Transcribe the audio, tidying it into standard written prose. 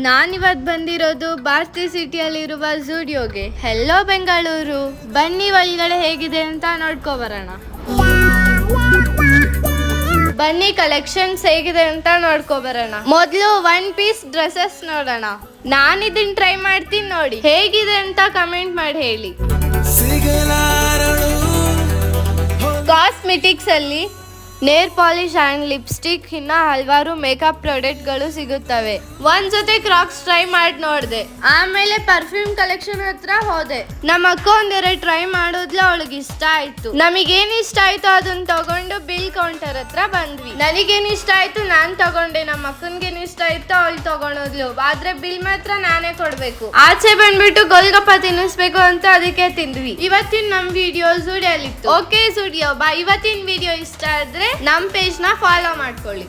ನಾನಿವತ್ತು ಬಂದಿರೋದು ಭಾರತಿ ಸಿಟಿಯಲ್ಲಿರುವ ಝೂಡಿಯೋಗೆ. ಹೆಲ್ಲೋ ಬೆಂಗಳೂರು, ಬನ್ನಿ ಒಳಗಡೆ ಹೇಗಿದೆ ಅಂತ ನೋಡ್ಕೊಬರೋಣ. ಬನ್ನಿ ಕಲೆಕ್ಷನ್ಸ್ ಹೇಗಿದೆ ಅಂತ ನೋಡ್ಕೊಬರೋಣ. ಮೊದಲು 1 ಪೀಸ್ ಡ್ರೆಸ್ಸಸ್ ನೋಡೋಣ. ನಾನಿದನ್ನ ಟ್ರೈ ಮಾಡ್ತೀನಿ, ನೋಡಿ ಹೇಗಿದೆ ಅಂತ ಕಮೆಂಟ್ ಮಾಡಿ ಹೇಳಿ. ಕಾಸ್ಮೆಟಿಕ್ಸ್ ಅಲ್ಲಿ ನೇರ್ ಪಾಲಿಶ್ ಅಂಡ್ ಲಿಪ್ಸ್ಟಿಕ್ ಇನ್ನ ಹಲವಾರು ಮೇಕಪ್ ಪ್ರಾಡಕ್ಟ್ಗಳು ಸಿಗುತ್ತವೆ. ಒಂದ್ ಜೊತೆ ಕ್ರಾಕ್ಸ್ ಟ್ರೈ ಮಾಡಿ ನೋಡ್ದೆ. ಆಮೇಲೆ ಪರ್ಫ್ಯೂಮ್ ಕಲೆಕ್ಷನ್ ಹತ್ರ ಹೋದೆ. ನಮ್ಮ ಅಕ್ಕ ಒಂದೆರಡು ಟ್ರೈ ಮಾಡೋದ್ಲ, ಅವಳಿಗೆ ಇಷ್ಟ ಆಯ್ತು. ನಮಗೇನ್ ಇಷ್ಟ ಆಯ್ತು ಅದನ್ನ ತಗೊಂಡು ಬಿಲ್ ಕೌಂಟರ್ ಹತ್ರ ಬಂದ್ವಿ. ನನಗೇನ್ ಇಷ್ಟ ಆಯ್ತು ನಾನ್ ತಗೊಂಡೆ, ನಮ್ಮ ಅಕ್ಕನ್ಗೇನ್ ಇಷ್ಟ ಆಯ್ತು ಅವಳು ತಗೊಂಡೋದ್ಲು. ಆದ್ರೆ ಬಿಲ್ ಮಾತ್ರ ನಾನೇ ಕೊಡ್ಬೇಕು. ಆಚೆ ಬಂದ್ಬಿಟ್ಟು ಗೋಲ್ಗಪ್ಪ ತಿನ್ನಿಸ್ಬೇಕು ಅಂತ ಅದಕ್ಕೆ ತಿಂದ್ವಿ. ಇವತ್ತಿನ ನಮ್ ವಿಡಿಯೋ ಝೂಡಿಯೋಲಿತ್ತು. ಓಕೆ ಝೂಡಿಯೋ ಬಾ. ಇವತ್ತಿನ ವಿಡಿಯೋ ಇಷ್ಟ ಆದ್ರೆ ನಮ್ ಪೇಜ್ ನ ಫಾಲೋ ಮಾಡ್ಕೊಳ್ಳಿ.